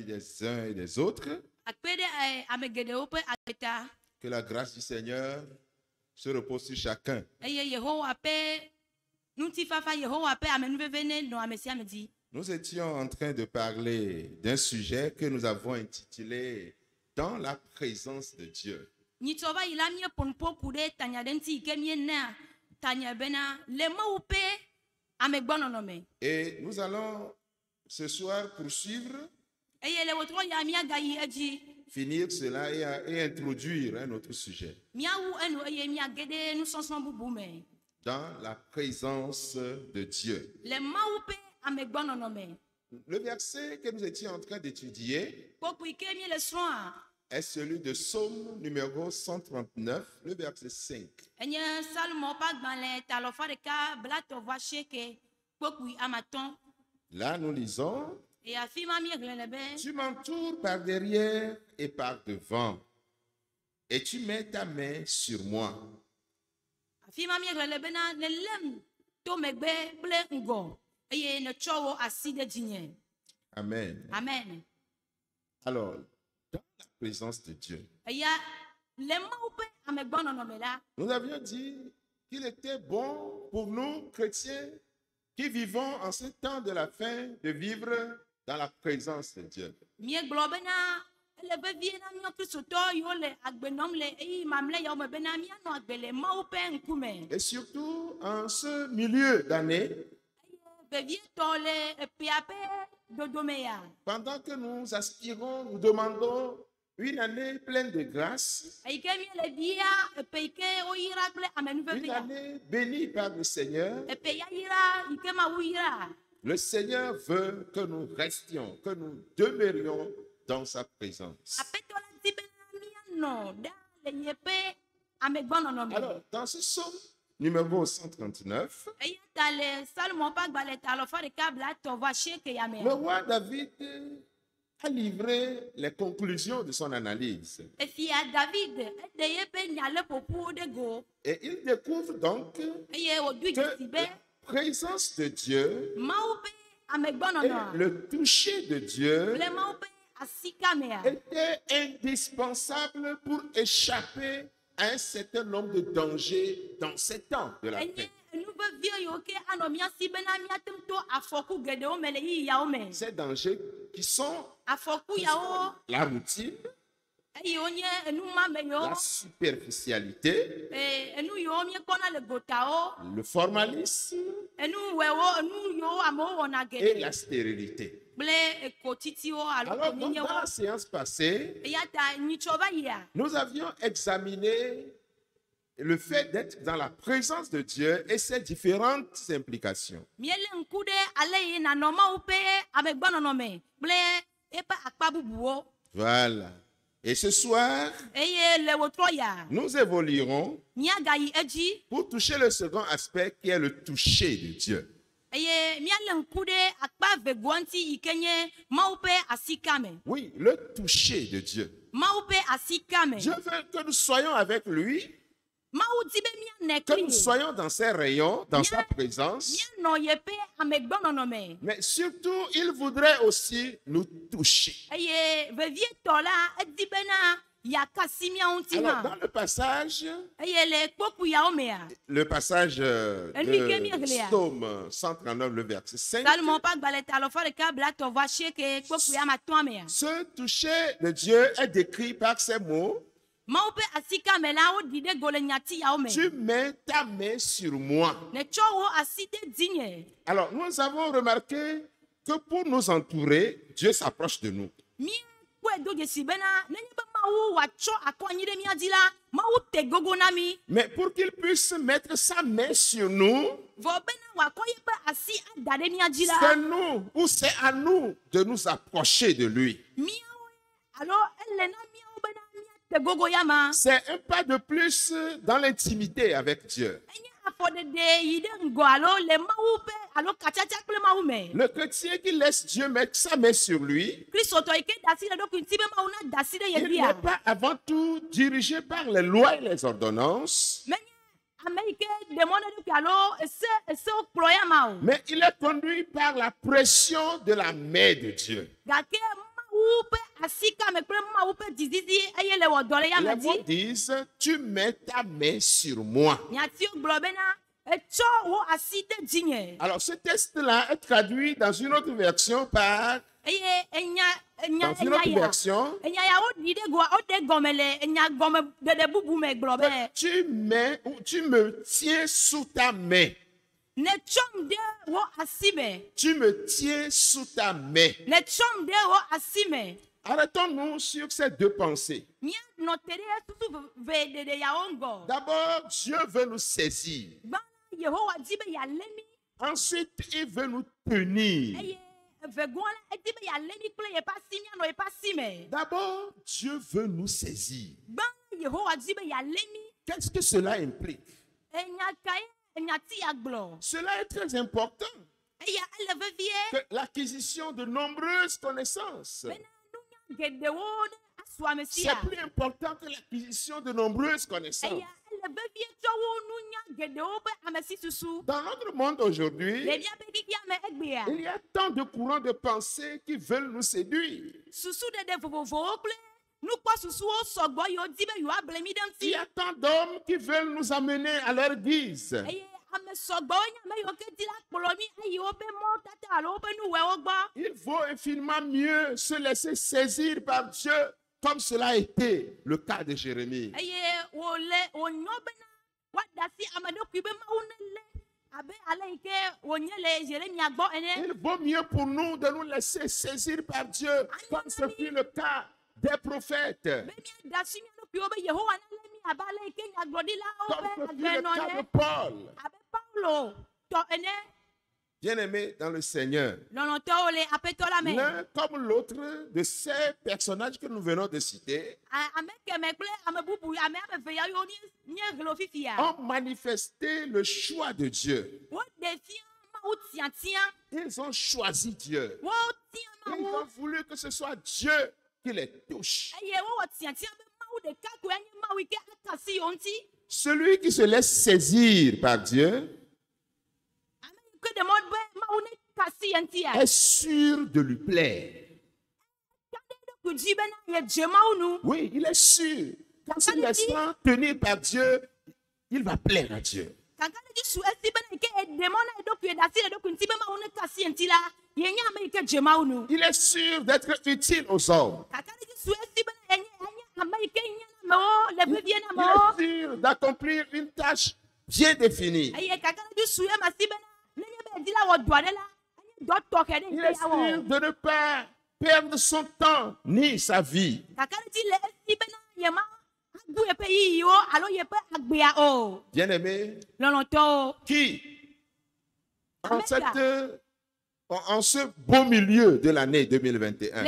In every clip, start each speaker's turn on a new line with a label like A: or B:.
A: des uns et des autres. Que la grâce du Seigneur se repose sur chacun. Nous étions en train de parler d'un sujet que nous avons intitulé « Dans la présence de Dieu ». Et nous allons ce soir poursuivre, finir cela et introduire un autre sujet. Dans la présence de Dieu. Le verset que nous étions en train d'étudier est celui de Psaume numéro 139, le verset 5. Là, nous lisons: Tu m'entoures par derrière et par devant, et tu mets ta main sur moi. Amen.
B: Amen.
A: Alors, dans la présence de Dieu, nous avions dit qu'il était bon pour nous, chrétiens, qui vivons en ce temps de la fin, de vivre dans la présence de Dieu. Et surtout en ce milieu d'année, pendant que nous aspirons, nous demandons une année pleine de grâce, une année bénie par le Seigneur. Le Seigneur veut que nous restions, que nous demeurions dans sa présence. Alors, dans ce psaume numéro 139, le roi David a livré les conclusions de son analyse. Et il découvre donc que la présence de Dieu et le toucher de Dieu était indispensable pour échapper à un certain nombre de dangers dans ces temps de la paix. Ces dangers qui sont la routine, la superficialité, le formalisme et la stérilité. Alors, dans la séance passée, nous avions examiné le fait d'être dans la présence de Dieu et ses différentes implications. Voilà. Et ce soir, nous évoluerons pour toucher le second aspect qui est le toucher de Dieu. Oui, le toucher de Dieu. Dieu veut que nous soyons avec lui, que nous soyons dans ses rayons, dans sa présence. Mais surtout, il voudrait aussi nous toucher. Alors, dans le passage de Psaume 139, le verset 5, ce toucher de Dieu est décrit par ces mots: Tu mets ta main sur moi. Alors, nous avons remarqué que pour nous entourer, Dieu s'approche de nous. Mais pour qu'il puisse mettre sa main sur nous, c'est nous ou c'est à nous de nous approcher de lui. C'est un pas de plus dans l'intimité avec Dieu. Le chrétien qui laisse Dieu mettre sa main sur lui, il n'est pas avant tout dirigé par les lois et les ordonnances, mais il est conduit par la pression de la main de Dieu. Les mots disent, tu mets ta main sur moi. Alors ce texte-là est traduit dans une autre version par... Dans une autre version, tu me tiens sous ta main. Tu me tiens sous ta main. Arrêtons-nous sur ces deux pensées. D'abord, Dieu veut nous saisir. Ensuite, il veut nous tenir. D'abord, Dieu veut nous saisir. Qu'est-ce que cela implique? Cela est très important. Que l'acquisition de nombreuses connaissances. C'est plus important que l'acquisition de nombreuses connaissances. Dans notre monde aujourd'hui, il y a tant de courants de pensée qui veulent nous séduire. Il y a tant d'hommes qui veulent nous amener à leur guise. Il vaut infiniment mieux se laisser saisir par Dieu, comme cela a été le cas de Jérémie. Il vaut mieux pour nous de nous laisser saisir par Dieu, comme ce fut le cas des prophètes. Comme ce fut le cas de Paul. Bien-aimés dans le Seigneur, l'un comme l'autre de ces personnages que nous venons de citer ont manifesté le choix de Dieu. Ils ont choisi Dieu. Ils ont voulu que ce soit Dieu qui les touche. Celui qui se laisse saisir par Dieu est sûr de lui plaire. Oui, il est sûr. Quand il se laisse tenir par Dieu, il va plaire à Dieu. Il est sûr d'être utile aux hommes. Il est sûr d'accomplir une tâche bien définie. Il est sûr de ne pas perdre son temps ni sa vie. Bien-aimé, qui en ce beau milieu de l'année 2021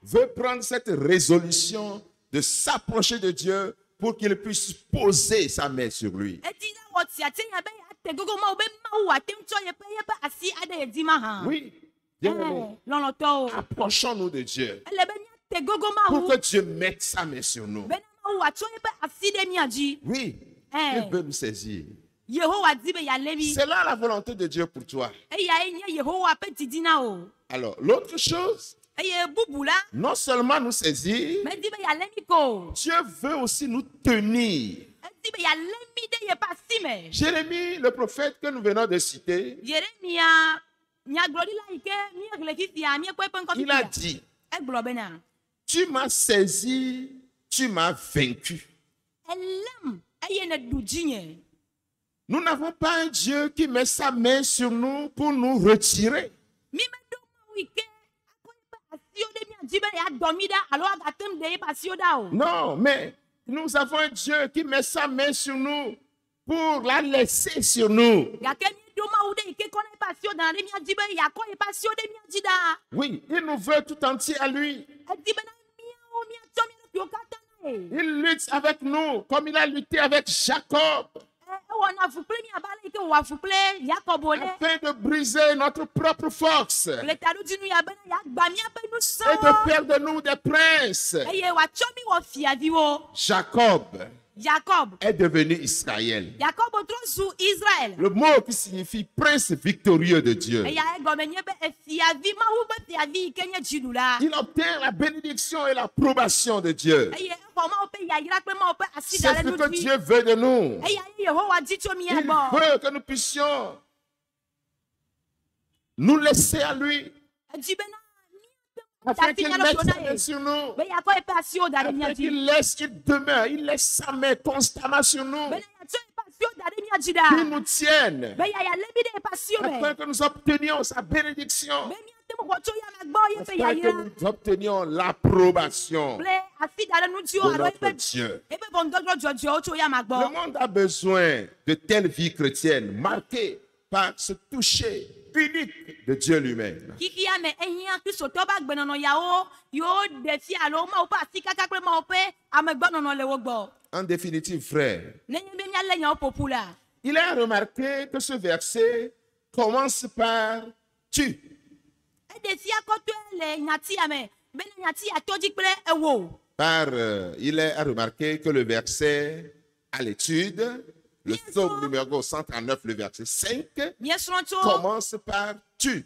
A: veut prendre cette résolution de s'approcher de Dieu pour qu'il puisse poser sa main sur lui. Oui, bien-aimé, approchons-nous de Dieu pour que Dieu mette sa main sur nous. Oui, il veut nous saisir. C'est là la volonté de Dieu pour toi. Alors, l'autre chose, non seulement nous saisir, Dieu veut aussi nous tenir. Jérémie, le prophète que nous venons de citer, il a dit, tu m'as saisi, tu m'as vaincu. Nous n'avons pas un Dieu qui met sa main sur nous pour nous retirer. Non, mais nous avons un Dieu qui met sa main sur nous pour la laisser sur nous. Oui, il nous veut tout entier à lui. Il lutte avec nous comme il a lutté avec Jacob. Afin de briser notre propre force et de faire de nous des princes. Jacob est devenu Israël. Le mot qui signifie prince victorieux de Dieu. Il obtient la bénédiction et l'approbation de Dieu. C'est ce que Dieu veut de nous. Il veut que nous puissions nous laisser à lui. Afin qu'il mette sa main sur nous. Afin qu'il demeure, il laisse sa main constamment sur nous. Qu'il nous tienne. Afin que nous obtenions sa bénédiction. Afin que nous obtenions l'approbation de notre Dieu. Le monde a besoin de telle vie chrétienne marquée par ce toucher unique de Dieu lui-même. En définitive, frère, il est remarqué que ce verset commence par tu. Il est remarqué que le verset à l'étude, le psaume numéro 139, le verset 5, commence par tu.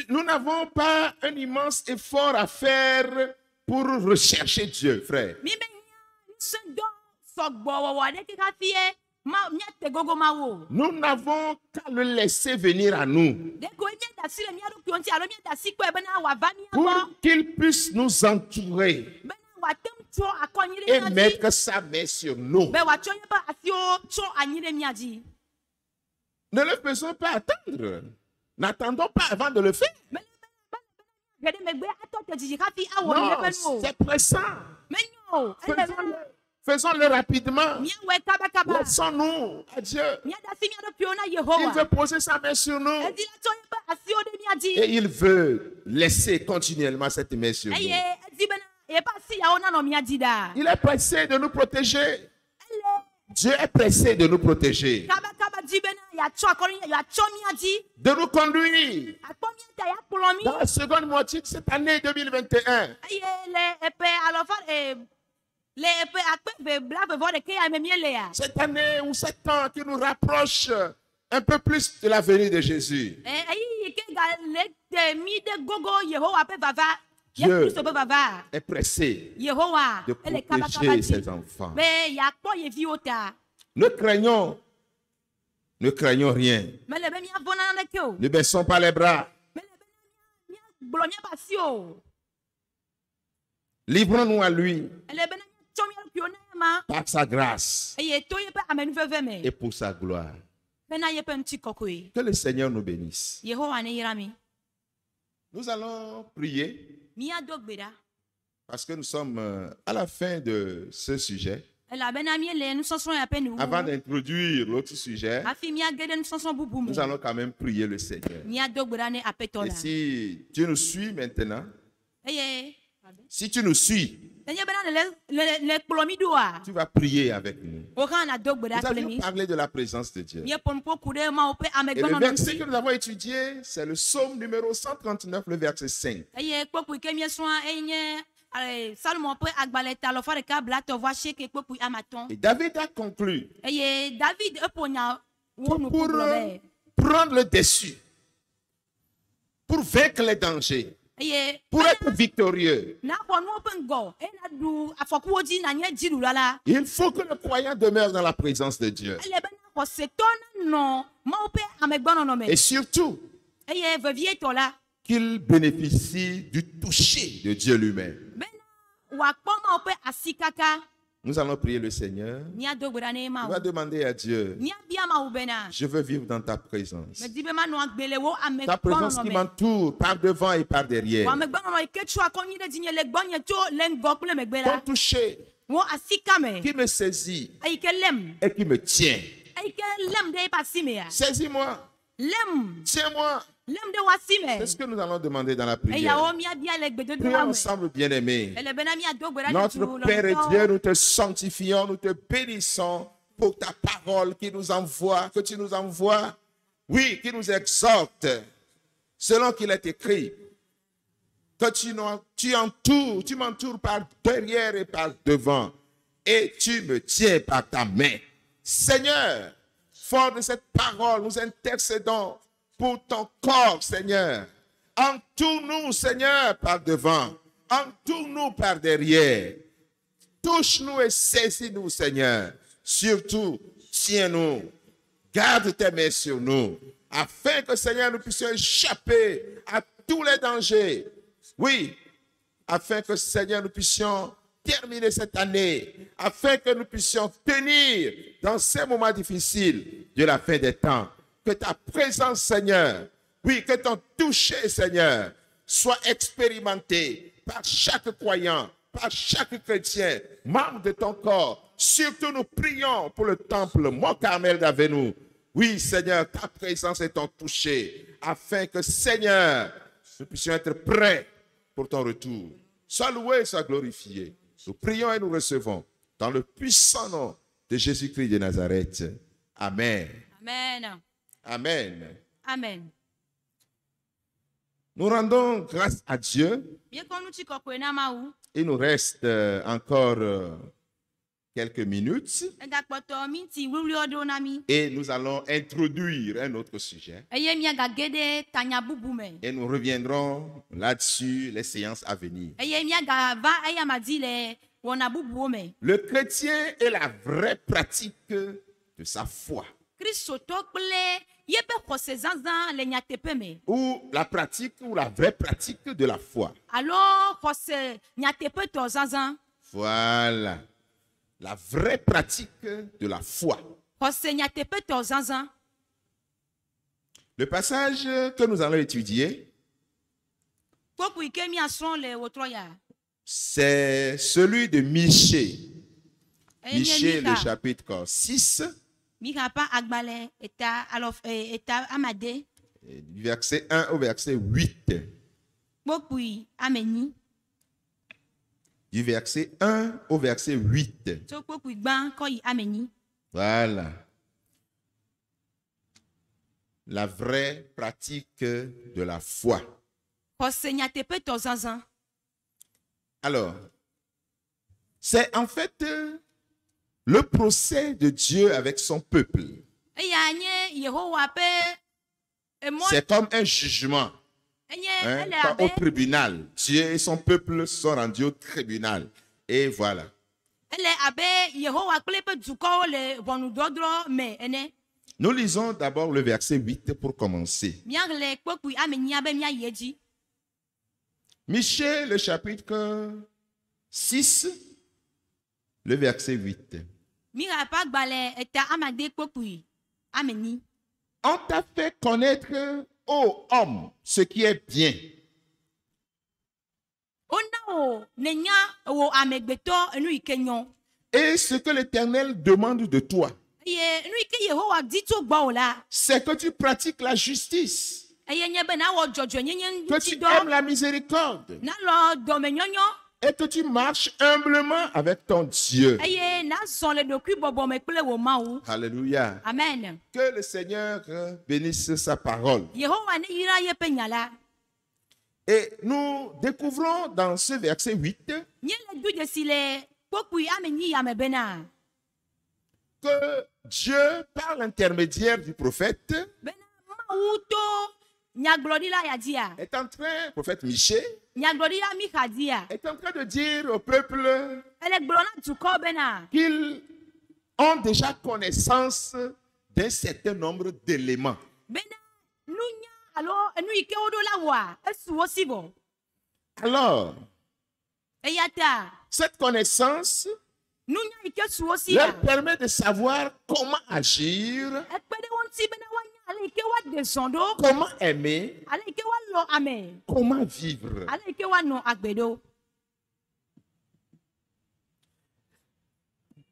A: Nous n'avons pas un immense effort à faire pour rechercher Dieu, frère. Nous n'avons qu'à le laisser venir à nous pour qu'il puisse nous entourer et mettre sa main sur nous. Ne le faisons pas attendre. N'attendons pas avant de le faire. Non, c'est pressant. Faisons-le rapidement. Laissons-nous à Dieu. Il veut poser sa main sur nous. Et il veut laisser continuellement cette main sur nous. Il est pressé de nous protéger. Dieu est pressé de nous protéger. De nous conduire dans la seconde moitié de cette année 2021. Cette année ou ce temps qui nous rapproche un peu plus de la venue de Jésus. Dieu est pressé de protéger ses enfants. Ne craignons rien. Ne baissons pas les bras. Livrons-nous à lui par sa grâce et pour sa gloire. Que le Seigneur nous bénisse. Nous allons prier parce que nous sommes à la fin de ce sujet. Avant d'introduire l'autre sujet, nous allons quand même prier le Seigneur. Et si Dieu nous suit maintenant, si tu nous suis, tu vas prier avec nous. Nous avions parlé de la présence de Dieu. Et le verset que nous avons étudié, c'est le psaume numéro 139, le verset 5. Et David a conclu pour prendre le dessus, pour vaincre les dangers, pour être victorieux, il faut que le croyant demeure dans la présence de Dieu. Et surtout, qu'il bénéficie du toucher de Dieu lui-même. Nous allons prier le Seigneur. On va demander à Dieu, je veux vivre dans ta présence. Ta présence qui m'entoure par devant et par derrière. Ton toucher qui me saisit et qui me tient. Saisis-moi. Tiens-moi. C'est ce que nous allons demander dans la prière. Prions ensemble, bien-aimés. Notre Père et Dieu, nous te sanctifions, nous te bénissons pour ta parole qui nous envoie, que tu nous envoies, oui, qui nous exhorte, selon qu'il est écrit. que tu m'entoures par derrière et par devant, et tu me tiens par ta main. Seigneur, fort de cette parole, nous intercédons pour ton corps, Seigneur. Entoure-nous, Seigneur, par devant. Entoure-nous par derrière. Touche-nous et saisis-nous, Seigneur. Surtout, tiens-nous. Garde tes mains sur nous, afin que, Seigneur, nous puissions échapper à tous les dangers. Oui, afin que, Seigneur, nous puissions terminer cette année, afin que nous puissions tenir dans ces moments difficiles de la fin des temps. Que ta présence, Seigneur, oui, que ton toucher, Seigneur, soit expérimenté par chaque croyant, par chaque chrétien, membre de ton corps. Surtout, nous prions pour le temple Mont Carmel d'Avenu. Oui, Seigneur, ta présence et ton toucher, afin que, Seigneur, nous puissions être prêts pour ton retour. Sois loué, sois glorifié. Nous prions et nous recevons dans le puissant nom de Jésus-Christ de Nazareth. Amen.
B: Amen.
A: Amen.
B: Amen.
A: Nous rendons grâce à Dieu. Il nous reste encore quelques minutes. Et nous allons introduire un autre sujet. Et nous reviendrons là-dessus les séances à venir. Le chrétien est la vraie pratique de sa foi. Ou la pratique ou la vraie pratique de la foi. Voilà. La vraie pratique de la foi. Le passage que nous allons étudier, c'est celui de Michée. Michée, le chapitre 6. Du verset 1 au verset 8. Du verset 1 au verset 8. Voilà. La vraie pratique de la foi. Alors, c'est en fait le procès de Dieu avec son peuple. C'est comme un jugement. Au tribunal. Dieu et son peuple sont rendus au tribunal. Et voilà. Nous lisons d'abord le verset 8 pour commencer. Michée, le chapitre 6, le verset 8. On t'a fait connaître, ô homme, ce qui est bien. Et ce que l'Éternel demande de toi, c'est que tu pratiques la justice, que tu aimes la miséricorde, et que tu marches humblement avec ton Dieu. Alléluia.
B: Amen.
A: Que le Seigneur bénisse sa parole. Et nous découvrons dans ce verset 8 que Dieu, par l'intermédiaire du prophète, est en train, le prophète Michée, est en train de dire au peuple qu'ils ont déjà connaissance d'un certain nombre d'éléments. Alors, cette connaissance leur permet de savoir comment agir, comment aimer, comment vivre.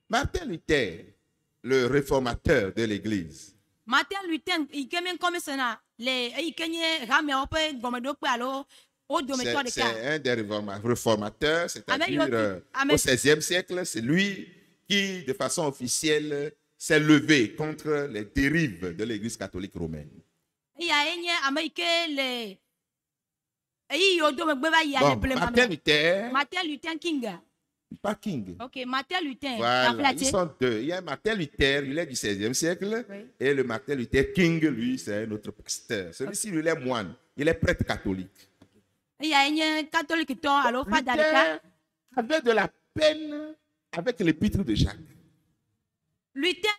A: Martin Luther, le réformateur de l'Église, c'est un des réformateurs, c'est-à-dire au XVIe siècle, c'est lui qui, de façon officielle, s'est levé contre les dérives de l'Église catholique romaine. Martin Luther King. Pas King.
B: Ok, Martin Luther.
A: Voilà, ils sont deux. Il y a Martin Luther, il est du 16e siècle. Oui. Et le Martin Luther King, lui, c'est notre pasteur. Celui-ci, lui, il est moine. Il est prêtre catholique.
B: Il y a un catholique alors pas
A: Luther avait de la peine avec l'épître de Jacques.
B: Luther,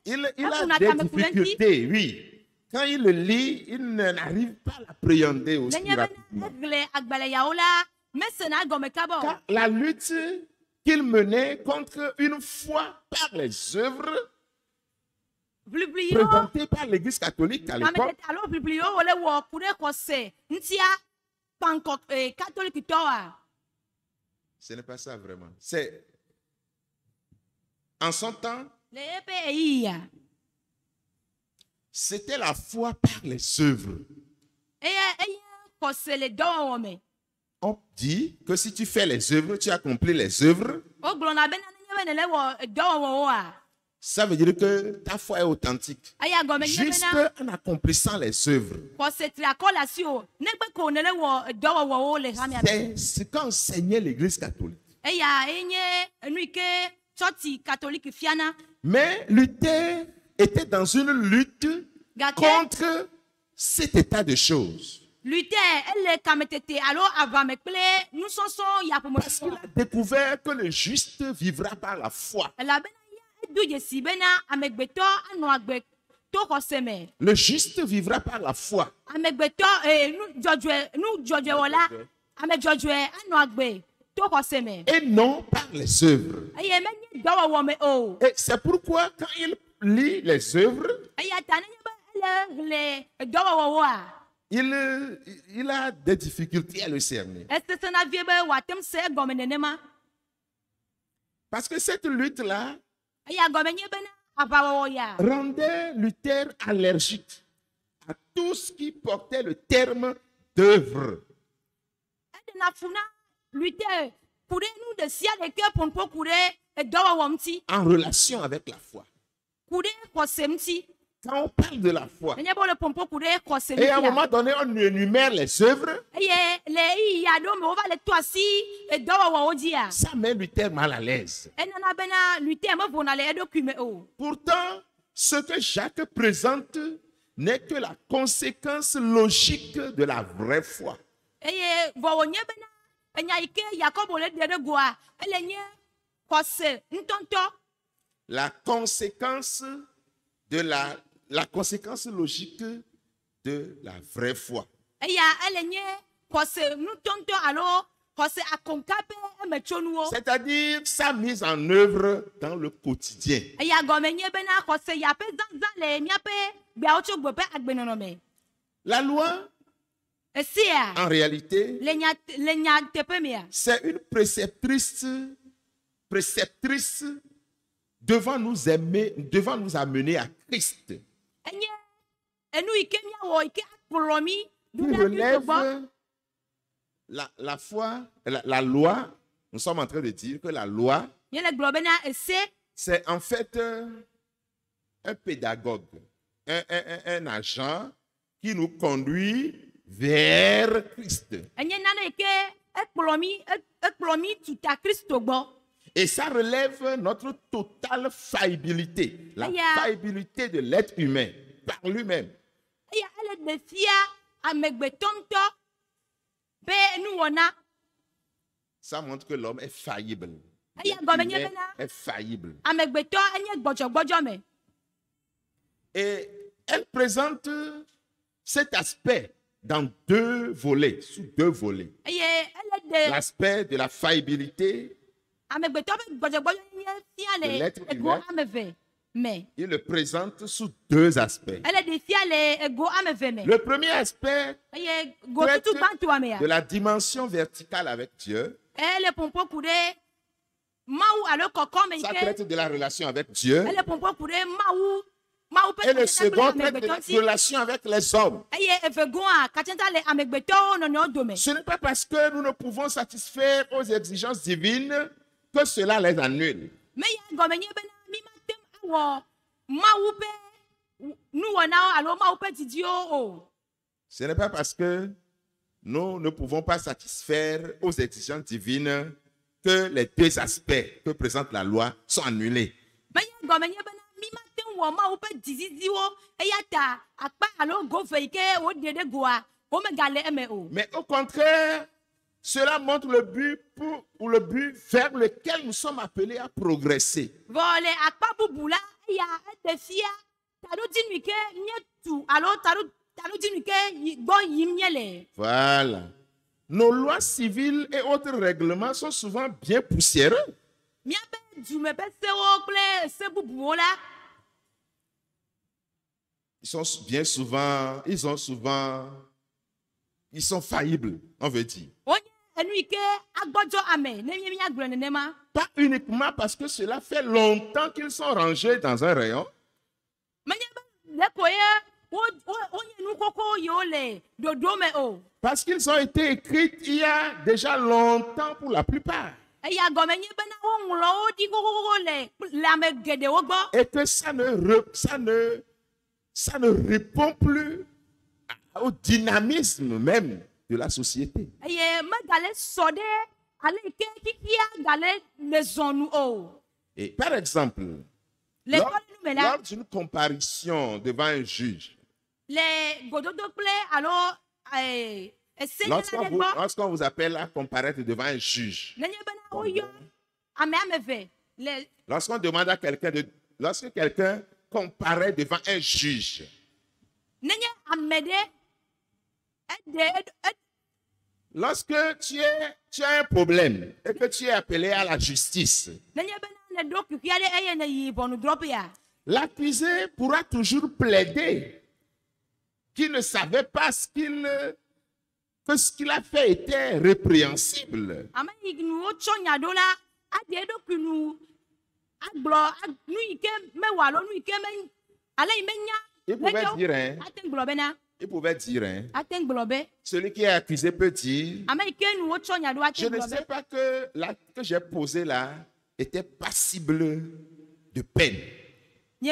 A: il a des difficultés, oui. Quand il le lit, il n'arrive pas à l'appréhender aussi rapidement. Car la lutte qu'il menait contre une foi par les œuvres présentées par l'Église catholique à l'époque, ce n'est pas ça vraiment. C'est en son temps, c'était la foi par les œuvres. On dit que si tu fais les œuvres, tu accomplis les œuvres. Ça veut dire que ta foi est authentique. Juste en accomplissant les œuvres. C'est ce qu'enseignait l'Église catholique. Mais Luther était dans une lutte contre cet état de choses. Parce qu'il a découvert que le juste vivra par la foi. Le juste vivra par la foi. Et non par les œuvres. Et c'est pourquoi quand il lit les œuvres, il a des difficultés à le cerner. Parce que cette lutte-là rendait Luther allergique à tout ce qui portait le terme d'œuvre. En relation avec la foi. Quand on parle de la foi, et à un moment donné, on énumère les œuvres, ça met Luther mal à l'aise. Pourtant, ce que Jacques présente n'est que la conséquence logique de la vraie foi. La conséquence de la conséquence logique de la vraie foi. C'est-à-dire sa mise en œuvre dans le quotidien. La loi, en réalité, c'est une préceptrice devant nous amener à Christ. Qui relève la foi, la loi. Nous sommes en train de dire que la loi, c'est en fait un pédagogue, un agent qui nous conduit vers Christ. Et ça relève notre totale faillibilité, la faillibilité de l'être humain par lui-même. Ça montre que l'homme est faillible. Est faillible. Et elle présente cet aspect dans deux volets, sous deux volets. L'aspect de la faillibilité de l'être humain, il le présente sous deux aspects. Le premier aspect traite de la dimension verticale avec Dieu. Ça traite de la relation avec Dieu. Et le second traite de la relation avec les hommes. Ce n'est pas parce que nous ne pouvons satisfaire aux exigences divines que cela les annule. Ce n'est pas parce que nous ne pouvons pas satisfaire aux exigences divines que les deux aspects que présente la loi sont annulés. Mais au contraire, cela montre le but vers lequel nous sommes appelés à progresser. Voilà. Nos lois civiles et autres règlements sont souvent bien poussiéreux. Ils sont faillibles, on veut dire. Pas uniquement parce que cela fait longtemps qu'ils sont rangés dans un rayon. Parce qu'ils ont été écrits il y a déjà longtemps pour la plupart. Et que ça ne répond plus au dynamisme même de la société. Et par exemple, lors d'une comparution devant un juge, lorsqu'on vous appelle à comparaître devant un juge, lorsqu'on demande à quelqu'un lorsque quelqu'un comparaît devant un juge, lorsque tu as un problème et que tu es appelé à la justice, l'accusé pourra toujours plaider qu'il ne savait pas que ce qu'il a fait était répréhensible. Il pouvait dire, celui qui est accusé peut dire, je ne sais pas que l'acte que j'ai posé là était passible de peine. Je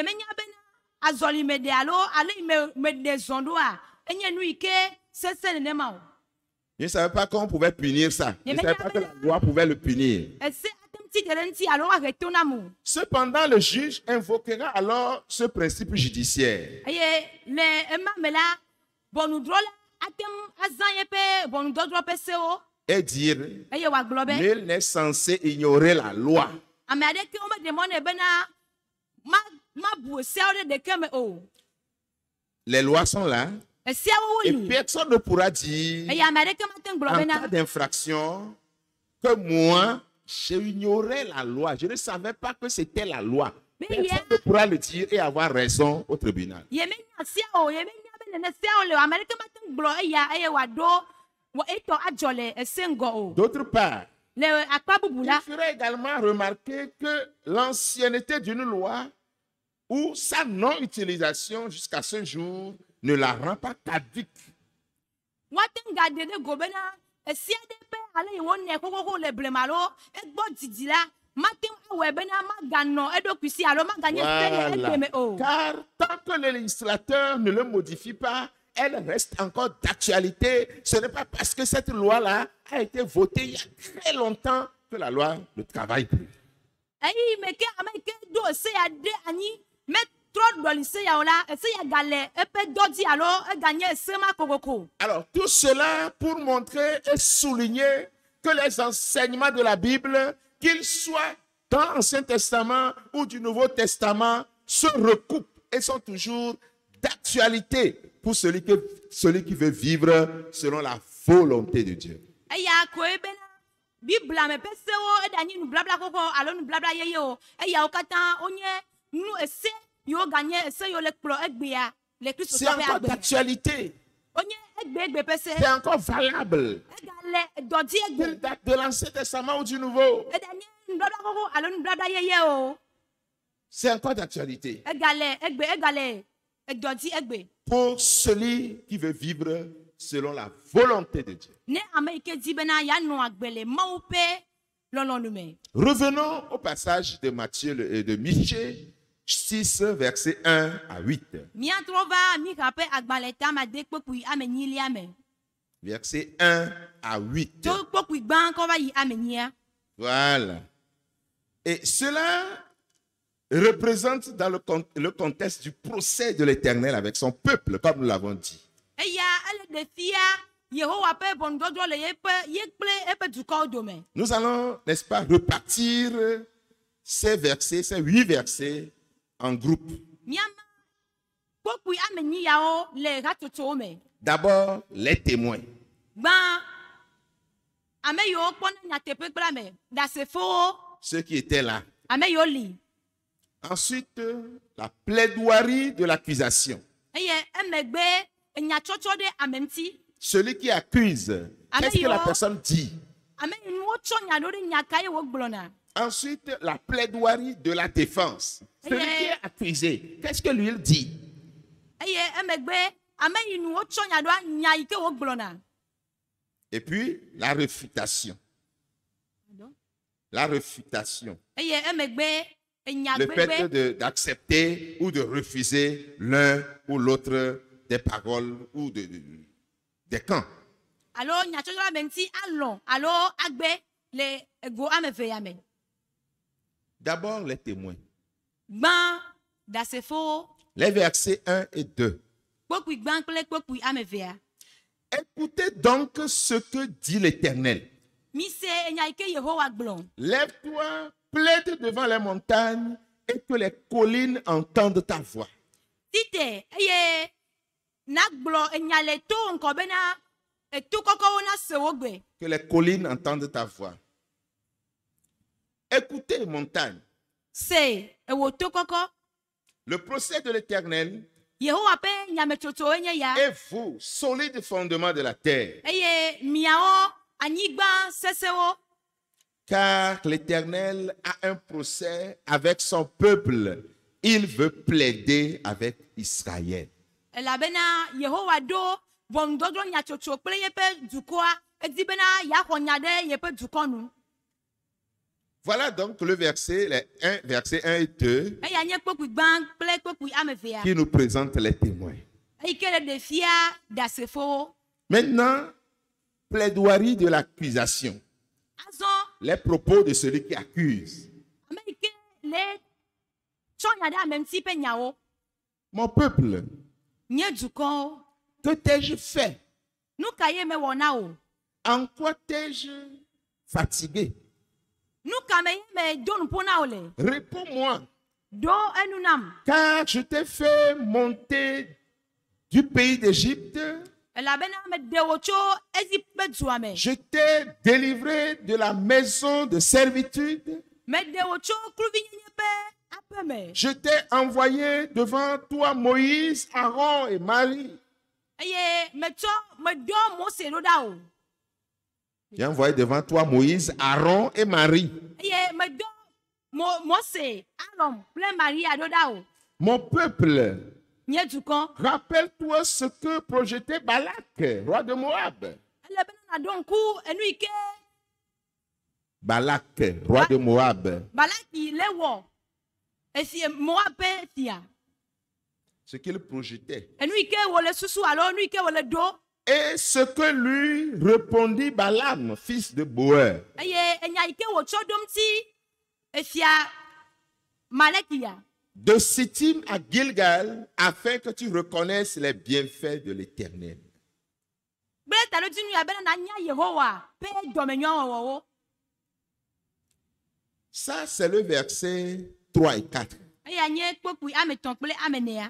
A: ne savais pas qu'on pouvait punir ça. Je ne savais pas que la loi pouvait le punir. Cependant, le juge invoquera alors ce principe judiciaire. Et dire, nul n'est censé ignorer la loi. Les lois sont là. Et personne ne pourra dire en cas d'infraction que moi, j'ai ignoré la loi. Je ne savais pas que c'était la loi. Personne ne pourra le dire et avoir raison au tribunal. D'autre part, il faudrait également remarquer que l'ancienneté d'une loi ou sa non-utilisation jusqu'à ce jour ne la rend pas caduque. Voilà. Car tant que le législateur ne le modifie pas, elle reste encore d'actualité. Ce n'est pas parce que cette loi-là a été votée il y a très longtemps que la loi ne travaille plus. Alors, tout cela pour montrer et souligner que les enseignements de la Bible, qu'ils soient dans l'Ancien Testament ou du Nouveau Testament, se recoupent et sont toujours d'actualité pour celui qui veut vivre selon la volonté de Dieu. C'est encore d'actualité. C'est encore valable. Qu'il date de l'Ancien Testament ou du Nouveau. C'est encore d'actualité. Pour celui qui veut vivre selon la volonté de Dieu. Revenons au passage de Matthieu et de Michée 6, versets 1 à 8. Versets 1 à 8. Voilà. Et cela représente dans le contexte du procès de l'Éternel avec son peuple, comme nous l'avons dit. Nous allons, n'est-ce pas, repartir ces versets, ces 8 versets en groupe. D'abord, les témoins. Ceux qui étaient là. Ensuite, la plaidoirie de l'accusation. Celui qui accuse, qu'est-ce que la personne dit? Ensuite, la plaidoirie de la défense. Celui qui est accusé, qu'est-ce que lui il dit? Et puis, la réfutation. La réfutation. Le fait d'accepter ou de refuser l'un ou l'autre des paroles ou des camps. D'abord, les témoins. Les versets 1 et 2. Écoutez donc ce que dit l'Éternel. Lève-toi, plaide devant les montagnes et que les collines entendent ta voix. Que les collines entendent ta voix. Écoutez, montagne. Le procès de l'Éternel. Et vous, solide fondement de la terre. Car l'Éternel a un procès avec son peuple. Il veut plaider avec Israël. Voilà donc le verset 1 et 2 qui nous présente les témoins. Maintenant, plaidoirie de l'accusation. Les propos de celui qui accuse. Mon peuple, que t'ai-je fait? En quoi t'ai-je fatigué? Réponds-moi. Car je t'ai fait monter du pays d'Égypte. Je t'ai délivré de la maison de servitude. Je t'ai envoyé devant toi Moïse, Aaron et Marie. J'ai envoyé devant toi Moïse, Aaron et Marie. Mon peuple, rappelle-toi ce que projetait Balak, roi de Moab. Balak, roi de Moab. Ce qu'il projetait. Et ce que lui répondit Balaam, fils de Boer. De Sittim à Gilgal, afin que tu reconnaisses les bienfaits de l'Éternel. Ça, c'est le verset 3 et 4.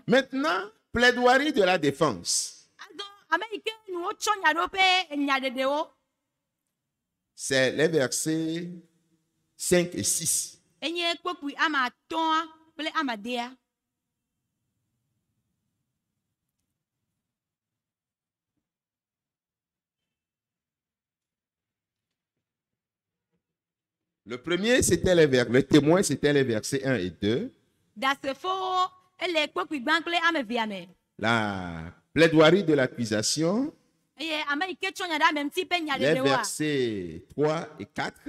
A: Maintenant, plaidoirie de la défense. C'est les versets 5 et 6. Le premier, c'était le témoin, c'était les versets 1 et 2. La plaidoirie de l'accusation. Les versets 3 et 4.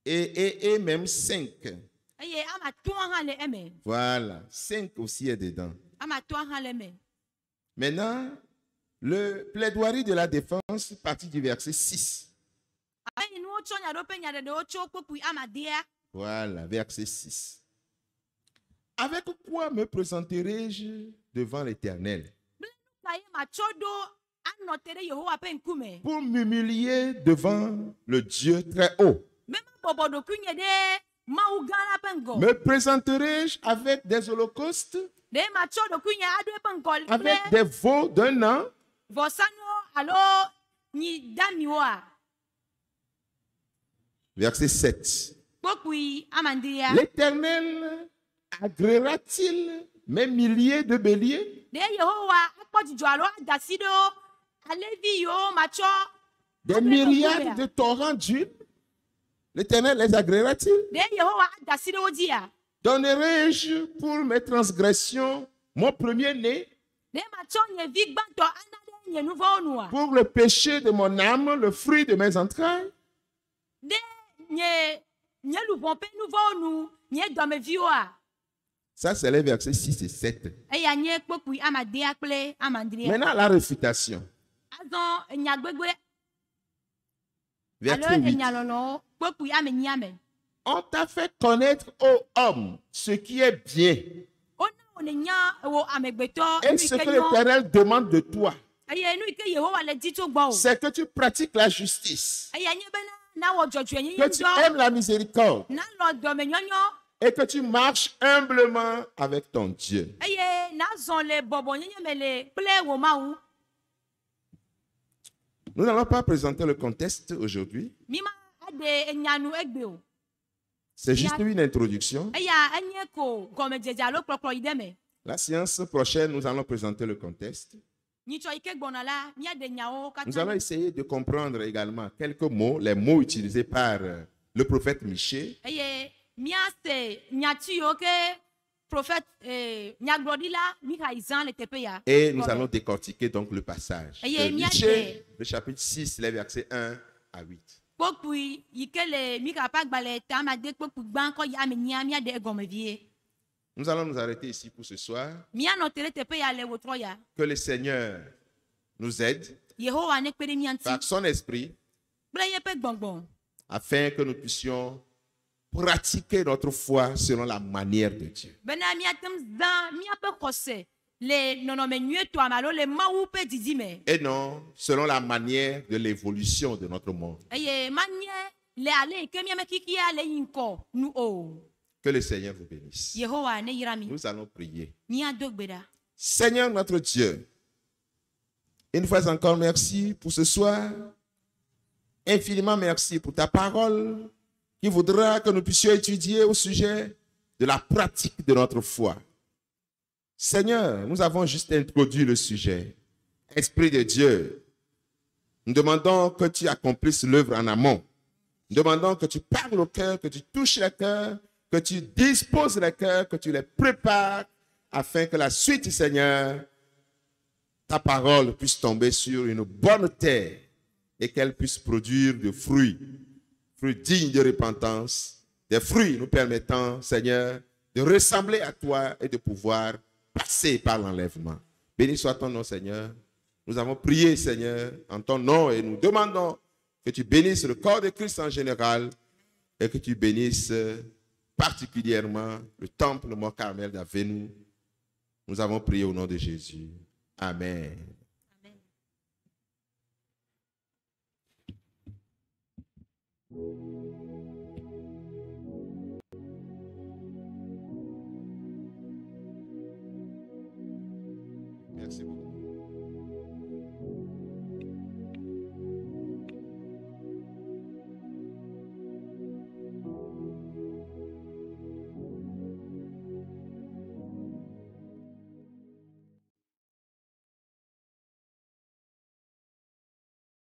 A: et même 5. Voilà, 5 aussi est dedans. Maintenant, le plaidoirie de la défense, partie du verset 6. Voilà, verset 6. Avec quoi me présenterai-je devant l'Éternel? Pour m'humilier devant le Dieu très haut. Me présenterai-je avec des holocaustes, avec des veaux d'un an? Verset 7. L'Éternel agréera-t-il mes milliers de béliers? Des myriades de torrents d'huile? L'Éternel les agréera-t-il? Donnerai-je pour mes transgressions mon premier-né? Pour le péché de mon âme, le fruit de mes entrailles? Ça, c'est les versets 6 et 7. Maintenant, la réfutation. Verset 8. On t'a fait connaître, ô homme, ce qui est bien. Et ce que l'Éternel demande de toi, c'est que tu pratiques la justice, que tu aimes la miséricorde et que tu marches humblement avec ton Dieu. Nous n'allons pas présenter le contexte aujourd'hui. C'est juste une introduction. La séance prochaine, nous allons présenter le contexte. Nous allons essayer de comprendre également quelques mots, les mots utilisés par le prophète Michée. Et nous allons décortiquer donc le passage. Michée, le chapitre 6, les versets 1 à 8. Nous allons nous arrêter ici pour ce soir. Que le Seigneur nous aide par son esprit afin que nous puissions pratiquer notre foi selon la manière de Dieu. Et non selon la manière de l'évolution de notre monde. Que le Seigneur vous bénisse. Nous allons prier. Seigneur notre Dieu, une fois encore merci pour ce soir. Infiniment merci pour ta parole qui voudra que nous puissions étudier au sujet de la pratique de notre foi. Seigneur, nous avons juste introduit le sujet. Esprit de Dieu, nous demandons que tu accomplisses l'œuvre en amont. Nous demandons que tu parles au cœur, que tu touches le cœur, que tu disposes les cœurs, que tu les prépares afin que la suite, Seigneur, ta parole puisse tomber sur une bonne terre et qu'elle puisse produire des fruits dignes de repentance, des fruits nous permettant, Seigneur, de ressembler à toi et de pouvoir passer par l'enlèvement. Béni soit ton nom, Seigneur. Nous avons prié, Seigneur, en ton nom et nous demandons que tu bénisses le corps de Christ en général et que tu bénisses particulièrement le temple Mont Carmel d'Avenu. Nous avons prié au nom de Jésus. Amen. Merci beaucoup.